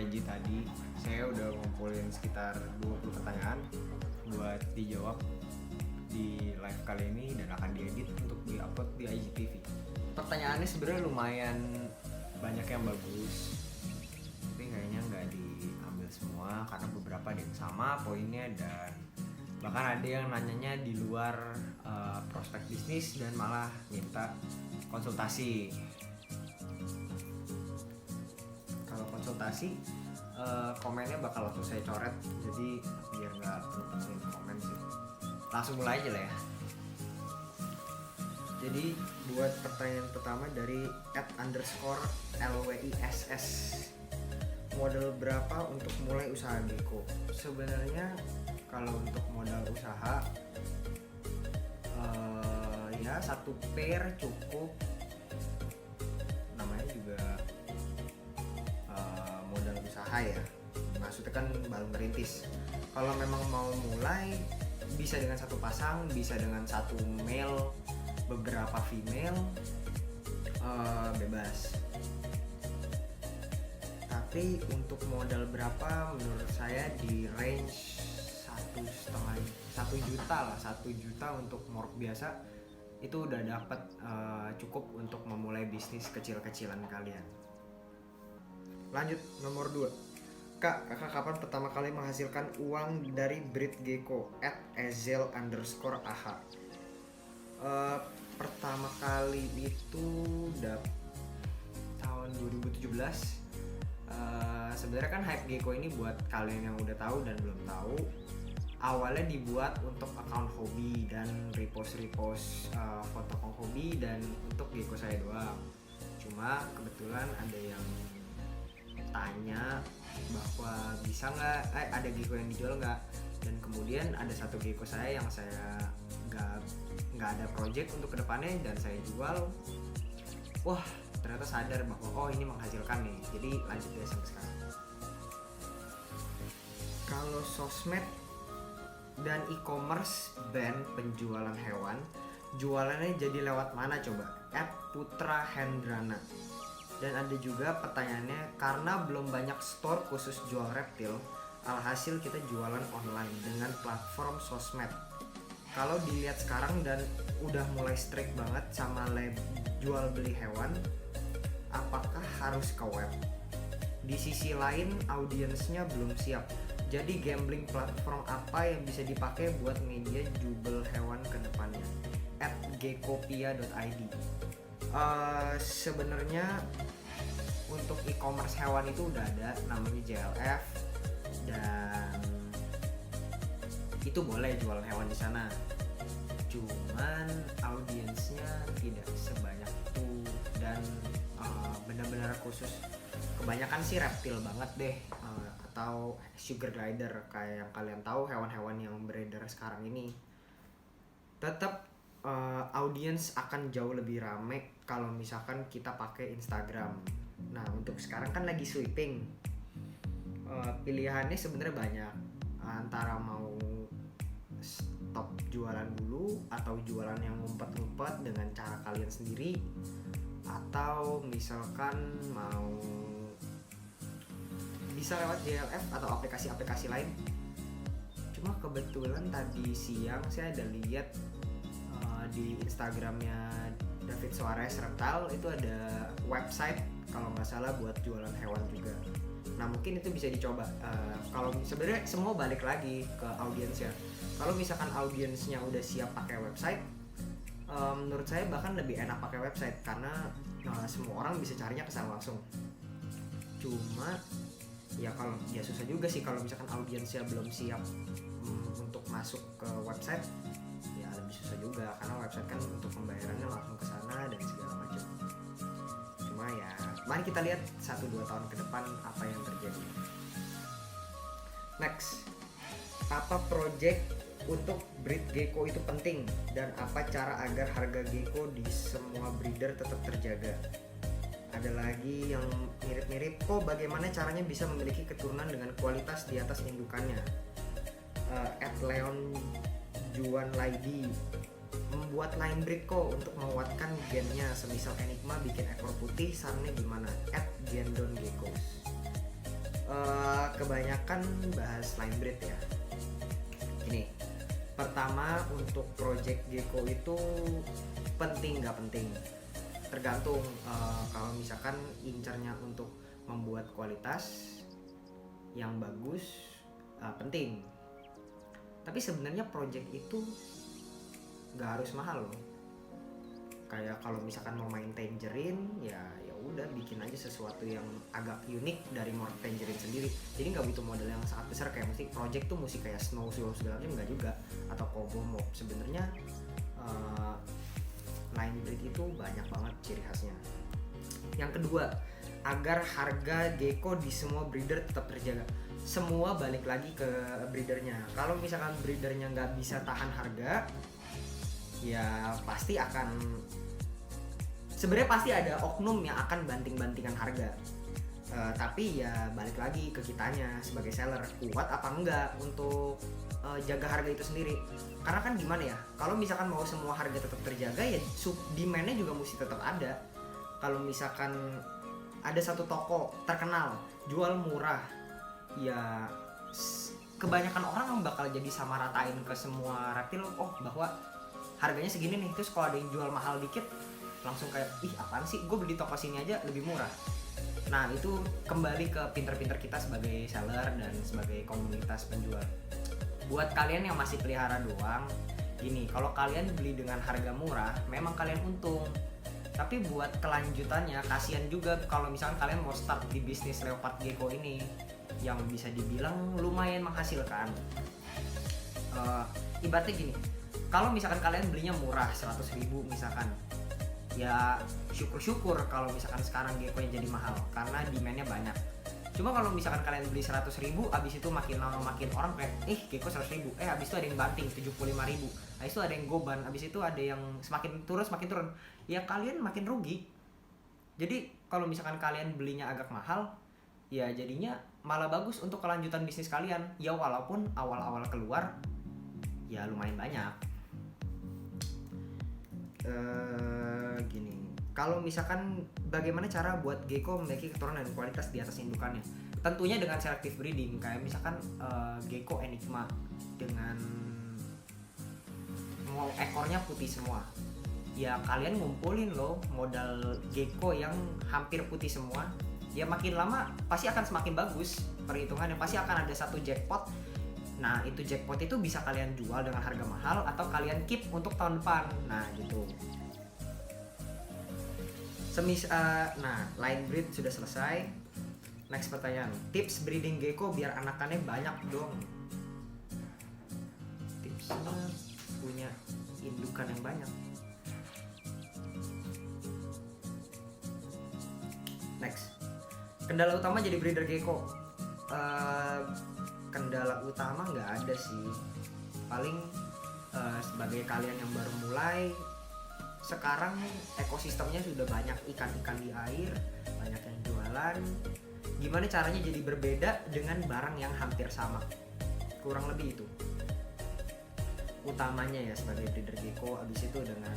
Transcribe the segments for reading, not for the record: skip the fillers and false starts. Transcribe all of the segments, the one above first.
IG tadi, saya udah ngumpulin sekitar 20 pertanyaan buat dijawab di live kali ini dan akan diedit untuk diupload di IGTV. Pertanyaannya sebenarnya lumayan banyak yang bagus, tapi kayaknya nggak diambil semua karena beberapa ada yang sama poinnya, dan bahkan ada yang nanyanya di luar prospek bisnis dan malah minta konsultasi. Kalau konsultasi komennya bakal langsung saya coret, jadi biar nggak perlu komen sih. Langsung mulai aja lah ya. Jadi buat pertanyaan pertama dari @_LWISS, modal berapa untuk mulai usaha Gecko? Sebenarnya kalau untuk modal usaha ya 1 pair cukup, namanya juga modal usaha ya, maksudnya kan baru merintis. Kalau memang mau mulai bisa dengan 1 pasang, bisa dengan 1 male, beberapa female, bebas. Tapi untuk modal berapa menurut saya di range 1 juta lah, 1 juta untuk mork biasa itu udah dapat cukup untuk memulai bisnis kecil-kecilan kalian. Lanjut nomor 2. Kakak kapan pertama kali menghasilkan uang dari breed Gecko? @ezel_ah. Pertama kali itu tahun 2017. Sebenarnya kan hype Gecko ini buat kalian yang udah tahu dan belum tahu, awalnya dibuat untuk account hobi dan repost foto hobi dan untuk Gecko saya doang. Cuma kebetulan ada yang tanya bahwa bisa nggak ada Gecko yang dijual nggak, dan kemudian ada 1 Gecko saya yang saya nggak ada project untuk kedepannya dan saya jual. Wah, ternyata sadar bahwa oh ini menghasilkan nih, jadi lanjut deh sampai sekarang. Kalau sosmed dan e-commerce band penjualan hewan, jualannya jadi lewat mana coba? @putrahendrana. Dan ada juga pertanyaannya, karena belum banyak store khusus jual reptil, alhasil kita jualan online dengan platform sosmed. Kalau dilihat sekarang dan udah mulai strict banget sama jual beli hewan, apakah harus ke web? Di sisi lain audiensnya belum siap. Jadi gambling platform apa yang bisa dipakai buat media jubel hewan ke depannya? @geckopia.id. Sebenarnya untuk e-commerce hewan itu udah ada, namanya JLF, dan itu boleh jual hewan di sana. Cuman audiensnya tidak sebanyak itu dan benar-benar khusus. Kebanyakan sih reptil banget deh, atau sugar glider kayak yang kalian tahu, hewan-hewan yang beredar sekarang ini. Tetap audiens akan jauh lebih rame kalau misalkan kita pakai Instagram. Nah, untuk sekarang kan lagi sweeping. Pilihannya sebenarnya banyak, antara mau stop jualan dulu atau jualan yang ngumpet-ngumpet dengan cara kalian sendiri, atau misalkan mau bisa lewat JLF atau aplikasi-aplikasi lain. Cuma kebetulan tadi siang saya ada lihat di Instagramnya David Suarez Reptile itu ada website kalau nggak salah buat jualan hewan juga. Nah, mungkin itu bisa dicoba. Kalau sebenarnya semua balik lagi ke audiensnya. Kalau misalkan audiensnya udah siap pakai website, menurut saya bahkan lebih enak pakai website karena semua orang bisa carinya ke sana langsung. Cuma ya kalau ya susah juga sih kalau misalkan audiensnya belum siap untuk masuk ke website, ya lebih susah juga karena website kan untuk pembayarannya langsung ke sana dan segala macam. Cuma ya mari kita lihat 1-2 tahun ke depan apa yang terjadi. Next, apa project untuk breed Gecko itu penting dan apa cara agar harga Gecko di semua breeder tetap terjaga? Ada lagi yang mirip-mirip, kok bagaimana caranya bisa memiliki keturunan dengan kualitas di atas indukannya? @Leon Juan Laidi, membuat line breed kok untuk menguatkan gennya, semisal Enigma bikin ekor putih, sarannya gimana? @Gendon Geckos. Kebanyakan bahas line breed ya. Ini pertama, untuk project Gecko itu penting nggak penting tergantung. Kalau misalkan incernya untuk membuat kualitas yang bagus, penting. Tapi sebenarnya project itu nggak harus mahal loh. Kayak kalau misalkan mau main Tangerine, ya udah bikin aja sesuatu yang agak unik dari Morph Tangerine sendiri. Jadi nggak butuh modal yang sangat besar kayak mesti project tuh mesti kayak Snow segala macam, nggak juga, atau Kobo Mob. Sebenarnya line breed itu banyak banget ciri khasnya. Yang kedua, agar harga Gecko di semua breeder tetap terjaga. Semua balik lagi ke breedernya. Kalau misalkan breedernya nggak bisa tahan harga, ya pasti akan, sebenarnya pasti ada oknum yang akan banting-bantingan harga. Tapi ya balik lagi ke kitanya sebagai seller, kuat apa enggak untuk jaga harga itu sendiri. Karena kan gimana ya, kalau misalkan mau semua harga tetap terjaga, ya demand-nya juga mesti tetap ada. Kalau misalkan ada satu toko terkenal jual murah, ya kebanyakan orang bakal jadi sama ratain ke semua reptil, bahwa harganya segini nih. Terus kalau ada yang jual mahal dikit, langsung kayak, ih apaan sih, gue beli toko sini aja lebih murah. Nah itu kembali ke pinter-pinter kita sebagai seller dan sebagai komunitas penjual. Buat kalian yang masih pelihara doang, gini, kalau kalian beli dengan harga murah, memang kalian untung. Tapi buat kelanjutannya, kasihan juga kalau misalkan kalian mau start di bisnis leopard gecko ini, yang bisa dibilang lumayan menghasilkan. Ibaratnya gini, kalau misalkan kalian belinya murah 100.000 misalkan, ya syukur-syukur kalau misalkan sekarang gecko-nya jadi mahal karena demand-nya banyak. Cuma kalau misalkan kalian beli 100.000, abis itu makin lama makin orang kayak, gecko 100.000, abis itu ada yang banting 75.000, abis itu ada yang goban, abis itu ada yang semakin turun, ya kalian makin rugi. Jadi kalau misalkan kalian belinya agak mahal, ya jadinya malah bagus untuk kelanjutan bisnis kalian. Ya walaupun awal-awal keluar, ya lumayan banyak. Gini, kalau misalkan bagaimana cara buat gecko memiliki keturunan dan kualitas di atas indukannya? Tentunya dengan selective breeding. Kayak misalkan gecko enigma dengan ekornya putih semua, ya kalian ngumpulin loh modal gecko yang hampir putih semua, ya makin lama pasti akan semakin bagus perhitungannya, pasti akan ada satu jackpot. Nah itu jackpot itu bisa kalian jual dengan harga mahal atau kalian keep untuk tahun depan. Nah gitu. Nah line breed sudah selesai. Next pertanyaan, tips breeding gecko biar anakannya banyak dong. Tipsnya punya indukan yang banyak. Next, kendala utama jadi breeder gecko. Kendala utama nggak ada sih, paling sebagai kalian yang baru mulai, sekarang ekosistemnya sudah banyak ikan-ikan di air, banyak yang jualan. Gimana caranya jadi berbeda dengan barang yang hampir sama? Kurang lebih itu utamanya ya sebagai breeder gecko. Abis itu dengan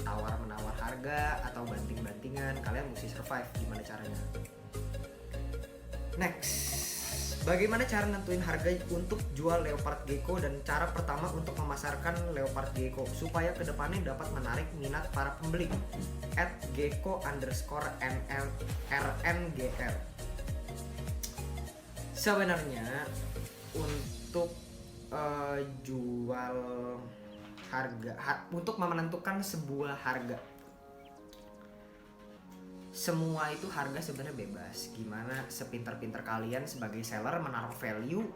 tawar-menawar harga atau banting-bantingan, kalian mesti survive. Gimana caranya? Next, bagaimana cara nentuin harga untuk jual leopard gecko dan cara pertama untuk memasarkan leopard gecko supaya kedepannya dapat menarik minat para pembeli? @gecko_rngr. Sebenarnya untuk jual harga, untuk menentukan sebuah harga, semua itu harga sebenarnya bebas. Gimana sepintar-pintar kalian sebagai seller menaruh value,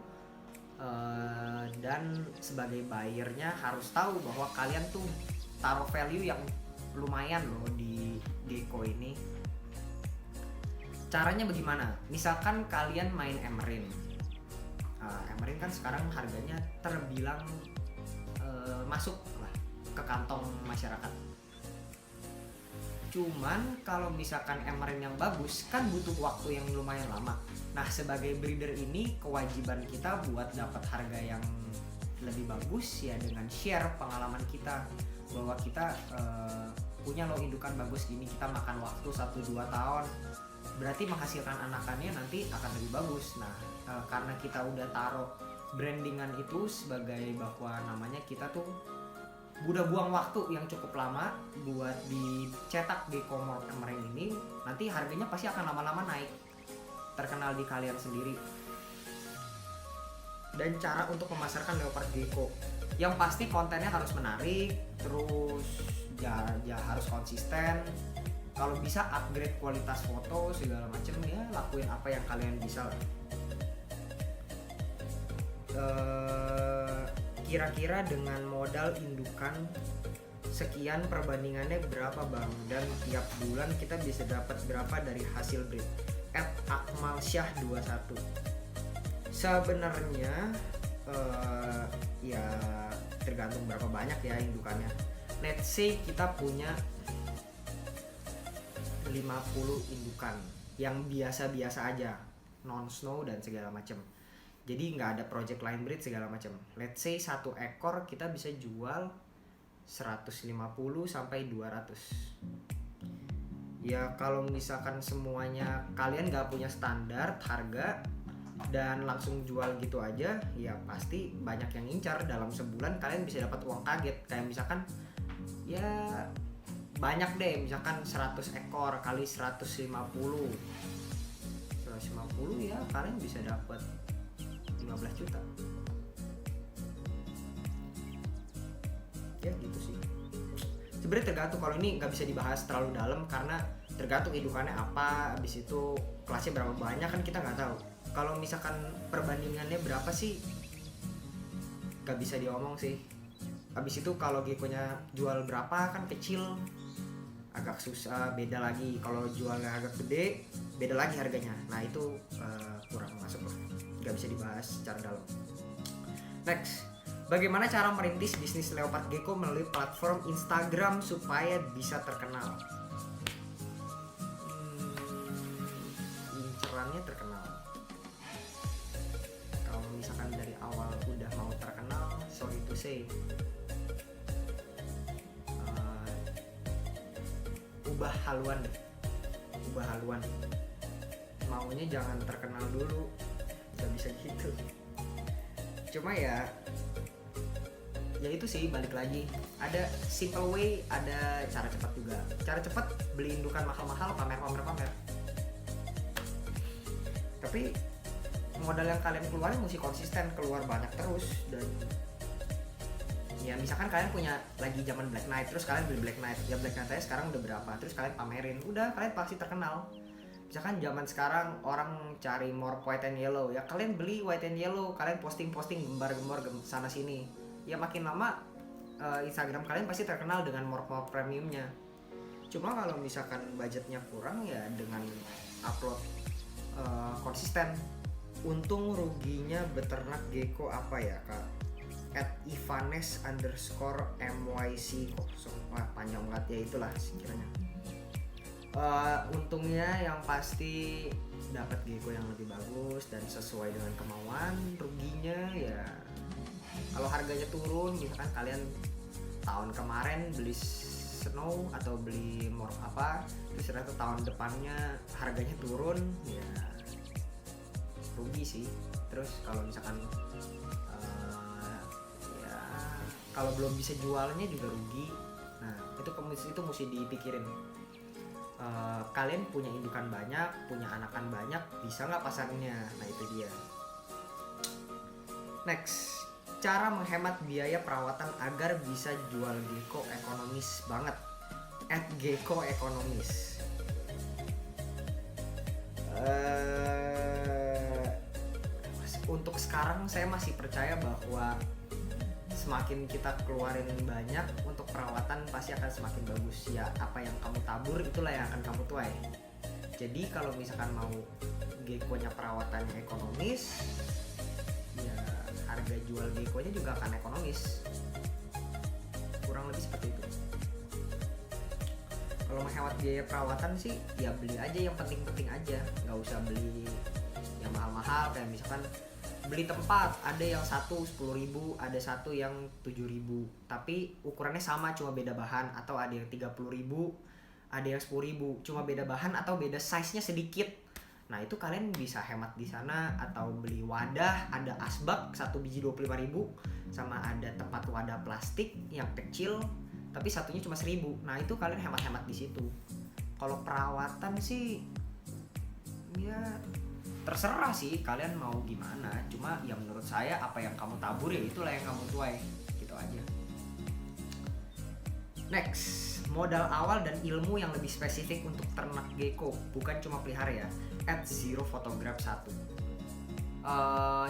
dan sebagai buyernya harus tahu bahwa kalian tuh taruh value yang lumayan loh di gecko ini. Caranya bagaimana? Misalkan kalian main Emerin, Emerin kan sekarang harganya terbilang masuk lah ke kantong masyarakat. Cuman kalau misalkan Emerin yang bagus kan butuh waktu yang lumayan lama. Nah sebagai breeder ini kewajiban kita buat dapat harga yang lebih bagus ya dengan share pengalaman kita, bahwa kita punya loh indukan bagus gini, kita makan waktu 1-2 tahun berarti menghasilkan anakannya nanti akan lebih bagus. Nah, karena kita udah taruh brandingan itu sebagai bahwa namanya kita tuh udah buang waktu yang cukup lama buat dicetak di Komor Emereng ini, nanti harganya pasti akan lama-lama naik, terkenal di kalian sendiri. Dan cara untuk memasarkan Leopard Gecko, yang pasti kontennya harus menarik, terus ya harus konsisten. Kalau bisa upgrade kualitas foto segala macam, ya lakuin apa yang kalian bisa lah. Kira-kira dengan modal indukan sekian perbandingannya berapa bang, dan tiap bulan kita bisa dapat berapa dari hasil breed? @akmalsyah21. Sebenarnya ya tergantung berapa banyak ya indukannya. Let's say kita punya 50 indukan yang biasa-biasa aja, non snow dan segala macam. Jadi nggak ada project line breed segala macam. Let's say satu ekor kita bisa jual 150 sampai 200. Ya kalau misalkan semuanya kalian nggak punya standar harga dan langsung jual gitu aja, ya pasti banyak yang ngincar. Dalam sebulan kalian bisa dapat uang kaget. Kayak misalkan ya banyak deh, misalkan 100 ekor kali 150 ya kalian bisa dapat 15 juta ya gitu sih. Sebenarnya tergantung, kalau ini nggak bisa dibahas terlalu dalam karena tergantung indukannya apa, habis itu kelasnya berapa banyak kan kita nggak tahu. Kalau misalkan perbandingannya berapa sih nggak bisa diomong sih. Habis itu kalau Gecko-nya jual berapa kan kecil, agak susah, beda lagi. Kalau jualnya agak gede beda lagi harganya. Nah itu kurang masuk lah, nggak bisa dibahas secara dalam. Next, bagaimana cara merintis bisnis Leopard Gecko melalui platform Instagram supaya bisa terkenal? Incerannya terkenal. Kalau misalkan dari awal udah mau terkenal, sorry to say, ubah haluan. Maunya jangan terkenal dulu, nggak bisa gitu. Cuma ya itu sih, balik lagi, ada simple way, ada cara cepat juga. Cara cepat beli indukan mahal-mahal, pamer. Tapi modal yang kalian keluarin mesti konsisten, keluar banyak terus. Dan ya misalkan kalian punya lagi zaman Black Knight, terus kalian beli Black Knight, ya Black Knight aja sekarang udah berapa, terus kalian pamerin, udah kalian pasti terkenal. Misalkan zaman sekarang orang cari more white and yellow, ya kalian beli white and yellow, kalian posting gembar-gembar sana sini, ya makin lama Instagram kalian pasti terkenal dengan more premiumnya. Cuma kalau misalkan budgetnya kurang, ya dengan upload konsisten. Untung ruginya beternak gecko apa ya kak? @ivanes_myc, panjang banget ya, itulah sekiranya. Untungnya yang pasti dapat gecko yang lebih bagus dan sesuai dengan kemauan. Ruginya ya kalau harganya turun, misalkan kalian tahun kemarin beli snow atau beli morph apa, terus ternyata tahun depannya harganya turun, ya rugi sih. Terus kalau misalkan kalau belum bisa jualnya juga rugi. Nah itu mesti dipikirin. Kalian punya indukan banyak, punya anakan banyak, bisa nggak pasarnya? Nah itu dia. Next, cara menghemat biaya perawatan agar bisa jual gecko ekonomis banget. @gecko ekonomis. Untuk sekarang saya masih percaya bahwa semakin kita keluarin banyak untuk perawatan pasti akan semakin bagus. Ya apa yang kamu tabur itulah yang akan kamu tuai. Jadi kalau misalkan mau gecko-nya perawatannya ekonomis, ya harga jual gecko-nya juga akan ekonomis. Kurang lebih seperti itu. Kalau menghemat biaya perawatan sih ya beli aja yang penting-penting aja, nggak usah beli yang mahal-mahal. Kayak misalkan beli tempat, ada yang satu 10.000, ada satu yang 7.000, tapi ukurannya sama cuma beda bahan. Atau ada yang 30.000, ada yang 10.000, cuma beda bahan atau beda size nya sedikit. Nah itu kalian bisa hemat di sana, atau beli wadah, ada asbak 1 biji 25.000, sama ada tempat wadah plastik yang kecil tapi satunya cuma 1.000. Nah itu kalian hemat-hemat di situ. Kalau perawatan sih ya terserah sih kalian mau gimana, cuma ya menurut saya apa yang kamu tabur ya itulah yang kamu tuai, gitu aja. Next, modal awal dan ilmu yang lebih spesifik untuk ternak gecko, bukan cuma pelihara ya. @0photograph1.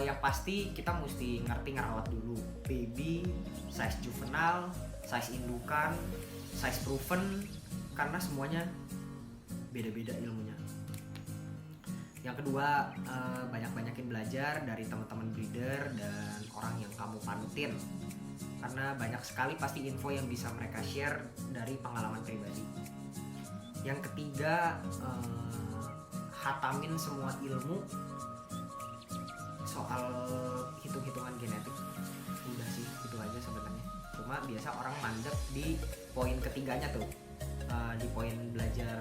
Yang pasti kita mesti ngerti ngerawat dulu baby, size juvenile, size indukan, size proven, karena semuanya beda-beda ilmunya. Yang kedua, banyak-banyakin belajar dari teman-teman breeder dan orang yang kamu panutin, karena banyak sekali pasti info yang bisa mereka share dari pengalaman pribadi. Yang ketiga, hatamin semua ilmu soal hitung-hitungan genetik. Udah sih, itu aja sebenarnya. Cuma biasa orang mandek di poin ketiganya tuh, di poin belajar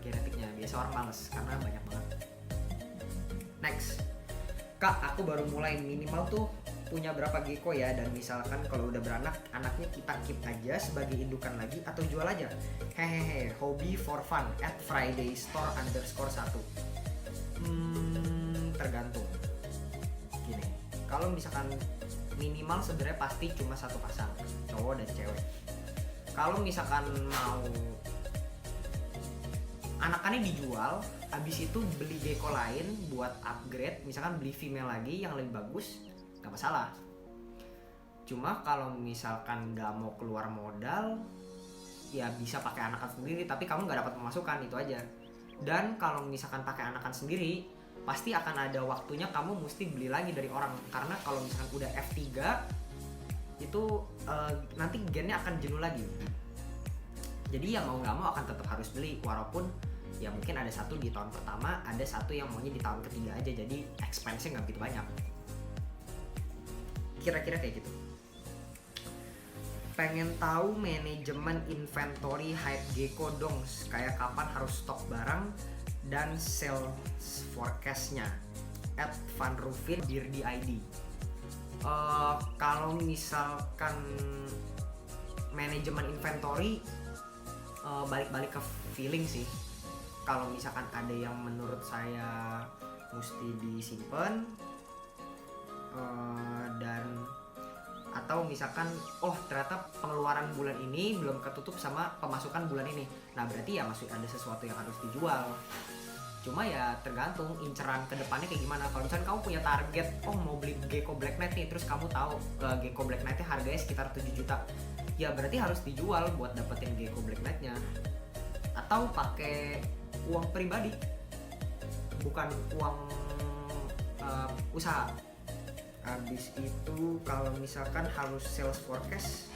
genetiknya. Biasa orang males karena banyak banget. Next, Kak, aku baru mulai, minimal tuh punya berapa gecko ya, dan misalkan kalau udah beranak, anaknya kita keep aja sebagai indukan lagi atau jual aja? Hehehe, hobby for fun @fridaystore_1. Tergantung. Gini, kalau misalkan minimal sebenarnya pasti cuma satu pasang, cowok dan cewek. Kalau misalkan mau anakannya dijual, habis itu beli gecko lain buat upgrade, misalkan beli female lagi yang lebih bagus, gak masalah. Cuma kalau misalkan gak mau keluar modal, ya bisa pakai anakan sendiri, tapi kamu gak dapat pemasukan, itu aja. Dan kalau misalkan pakai anakan sendiri, pasti akan ada waktunya kamu mesti beli lagi dari orang, karena kalau misalkan udah F3 itu nanti gennya akan jenuh lagi. Jadi ya mau gak mau akan tetap harus beli, walaupun ya mungkin ada satu di tahun pertama, ada satu yang maunya di tahun ketiga aja, jadi expense-nya gak begitu banyak. Kira-kira kayak gitu. Pengen tahu manajemen inventory hide gecko dong, kayak kapan harus stok barang dan sales forecast-nya. @vanrufin Birdi ID. Kalau misalkan manajemen inventory, balik-balik ke feeling sih. Kalau misalkan ada yang menurut saya mesti disimpan, dan atau misalkan ternyata pengeluaran bulan ini belum ketutup sama pemasukan bulan ini, nah berarti ya masih ada sesuatu yang harus dijual. Cuma ya tergantung inceran ke depannya kayak gimana. Kalau misalkan kamu punya target, mau beli gecko black knight nih, terus kamu tahu gecko black knight-nya harganya sekitar 7 juta, ya berarti harus dijual buat dapetin gecko black knight-nya. Atau pakai uang pribadi, bukan uang usaha. Habis itu kalau misalkan harus sales forecast,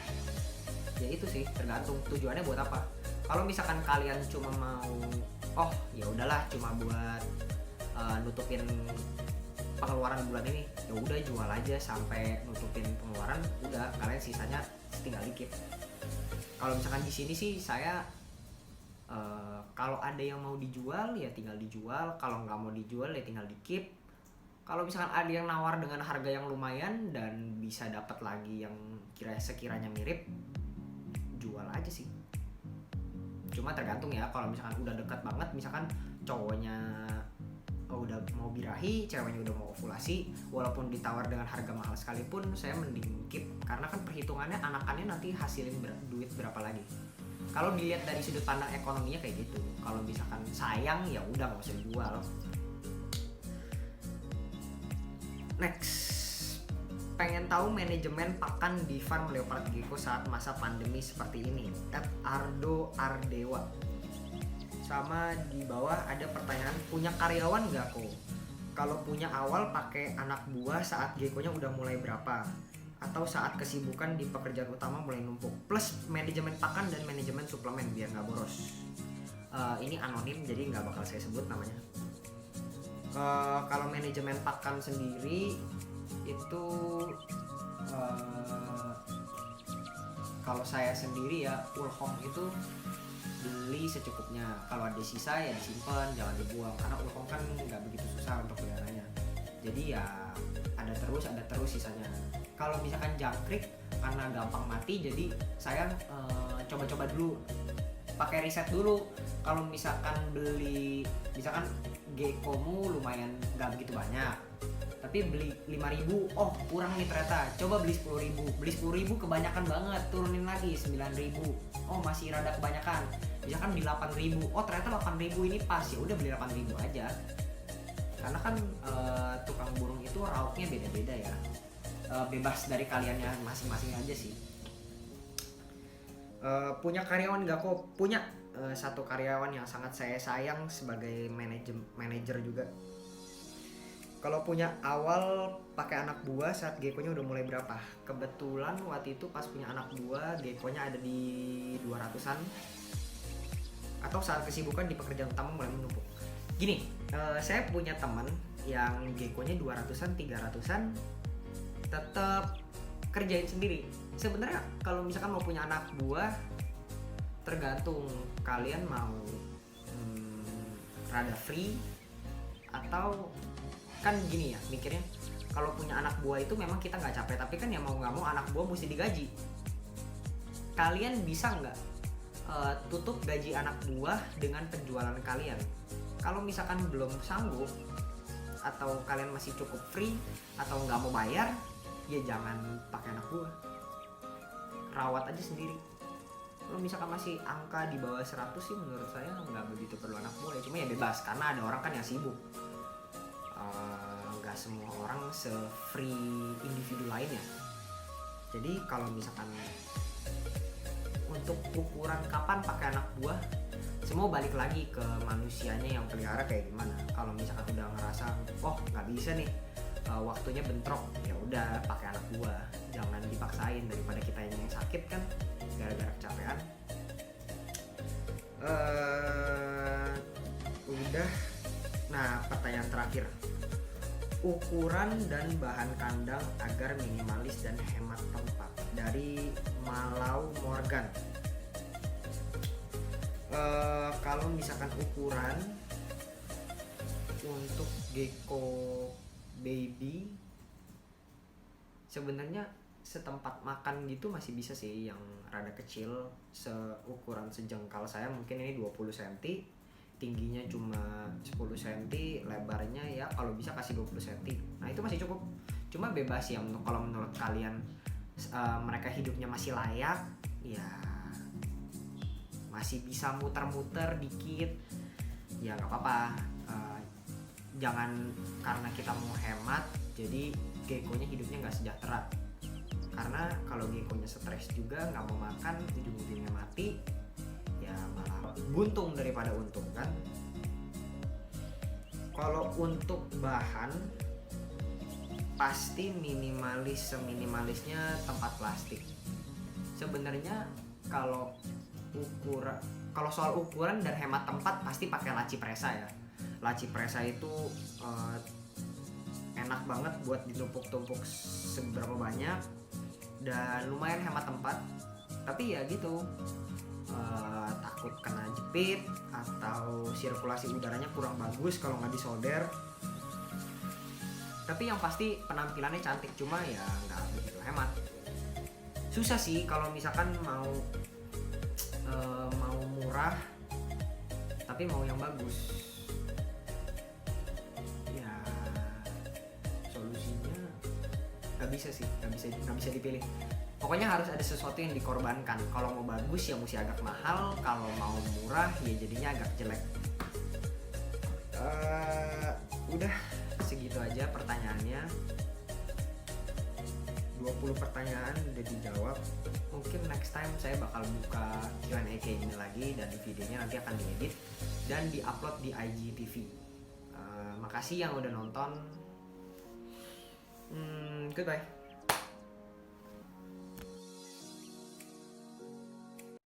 ya itu sih tergantung tujuannya buat apa. Kalau misalkan kalian cuma mau ya udahlah cuma buat nutupin pengeluaran bulan ini, ya udah jual aja sampai nutupin pengeluaran, udah kalian sisanya tinggal dikit. Kalau misalkan di sini sih saya kalau ada yang mau dijual ya tinggal dijual, kalau nggak mau dijual ya tinggal dikip. Kalau misalkan ada yang nawar dengan harga yang lumayan dan bisa dapat lagi yang sekiranya mirip, jual aja sih. Cuma tergantung ya, kalau misalkan udah dekat banget, misalkan cowoknya udah mau birahi, ceweknya udah mau ovulasi, walaupun ditawar dengan harga mahal sekalipun, saya mending keep, karena kan perhitungannya anakannya nanti hasilin duit berapa lagi. Kalau dilihat dari sudut pandang ekonominya kayak gitu. Kalau misalkan sayang ya udah nggak usah dijual. Next, pengen tahu manajemen pakan di farm leopard gecko saat masa pandemi seperti ini. @Ardo Ardewa. Sama di bawah ada pertanyaan, punya karyawan nggak kok? Kalau punya awal pakai anak buah saat geckonya udah mulai berapa? Atau saat kesibukan di pekerjaan utama mulai numpuk? Plus manajemen pakan dan manajemen suplemen biar nggak boros. Ini anonim jadi nggak bakal saya sebut namanya. Kalau manajemen pakan sendiri itu Kalau saya sendiri ya full home itu beli secukupnya. Kalau ada sisa ya disimpan, jangan dibuang, karena full home kan nggak begitu susah untuk peliharanya. Jadi ya ada terus sisanya. Kalau misalkan jangkrik karena gampang mati, jadi saya coba-coba dulu, pakai riset dulu. Kalau misalkan geckomu lumayan nggak begitu banyak, tapi beli 5.000, oh kurang nih ternyata, coba beli 10.000 kebanyakan banget, turunin lagi 9.000, oh masih rada kebanyakan, misalkan beli 8.000, oh ternyata 8.000 ini pas, ya udah beli 8.000 aja. Karena kan tukang burung itu raupnya beda-beda ya, bebas dari kaliannya masing-masing aja sih. Punya karyawan nggak kok? Punya. Satu karyawan yang sangat saya sayang sebagai manajer juga. Kalau punya awal pakai anak buah saat geckonya udah mulai berapa? Kebetulan waktu itu pas punya anak buah geckonya ada di 200-an, atau saat kesibukan di pekerjaan utama mulai menumpuk. Gini, saya punya teman yang geckonya 200-an, 300-an tetap kerjain sendiri. Sebenarnya kalau misalkan mau punya anak buah, tergantung kalian mau rada free atau, kan gini ya mikirnya, kalau punya anak buah itu memang kita nggak capek, tapi kan ya mau nggak mau anak buah mesti digaji. Kalian bisa nggak tutup gaji anak buah dengan penjualan kalian? Kalau misalkan belum sanggup atau kalian masih cukup free atau nggak mau bayar, ya jangan pakai anak buah, rawat aja sendiri. Kalau misalkan masih angka di bawah 100 sih menurut saya nggak begitu perlu anak buah ya. Cuma ya bebas, karena ada orang kan yang sibuk, nggak semua orang se-free individu lainnya. Jadi kalau misalkan untuk ukuran kapan pakai anak buah, semua balik lagi ke manusianya yang pelihara kayak gimana. Kalau misalkan udah ngerasa oh nggak bisa nih, waktunya bentrok, ya udah pakai anak buah, jangan dipaksain, daripada kita yang sakit kan gara-gara kecapean. Udah. Nah, pertanyaan terakhir, ukuran dan bahan kandang agar minimalis dan hemat tempat, dari Malau Morgan. Kalau misalkan ukuran untuk gecko baby, sebenarnya setempat makan gitu masih bisa sih, yang rada kecil seukuran sejengkal saya, mungkin ini 20 cm, tingginya cuma 10 cm, lebarnya ya kalau bisa kasih 20 cm. Nah itu masih cukup. Cuma bebas ya, kalau menurut kalian mereka hidupnya masih layak, ya masih bisa muter-muter dikit, ya nggak apa-apa. Jangan karena kita mau hemat jadi geckonya hidupnya nggak sejahtera. Karena kalau geckonya stres juga nggak mau makan, ujung-ujungnya mati, ya malah buntung daripada untung kan. Kalau untuk bahan pasti seminimalisnya tempat plastik. Sebenarnya kalau soal ukuran dan hemat tempat pasti pakai laci presa ya. Laci presa itu enak banget buat ditumpuk-tumpuk seberapa banyak dan lumayan hemat tempat. Tapi ya gitu, takut kena jepit atau sirkulasi udaranya kurang bagus kalau nggak disolder. Tapi yang pasti penampilannya cantik, cuma ya nggak begitu hemat. Susah sih kalau misalkan mau murah tapi mau yang bagus. Ya solusinya nggak bisa dipilih. Pokoknya harus ada sesuatu yang dikorbankan. Kalau mau bagus ya mesti agak mahal, kalau mau murah ya jadinya agak jelek. Udah segitu aja pertanyaannya. 20 pertanyaan udah dijawab. Mungkin next time saya bakal buka Q&A kayak gini lagi, dan videonya nanti akan diedit dan diupload di IGTV. Makasih yang udah nonton. Goodbye.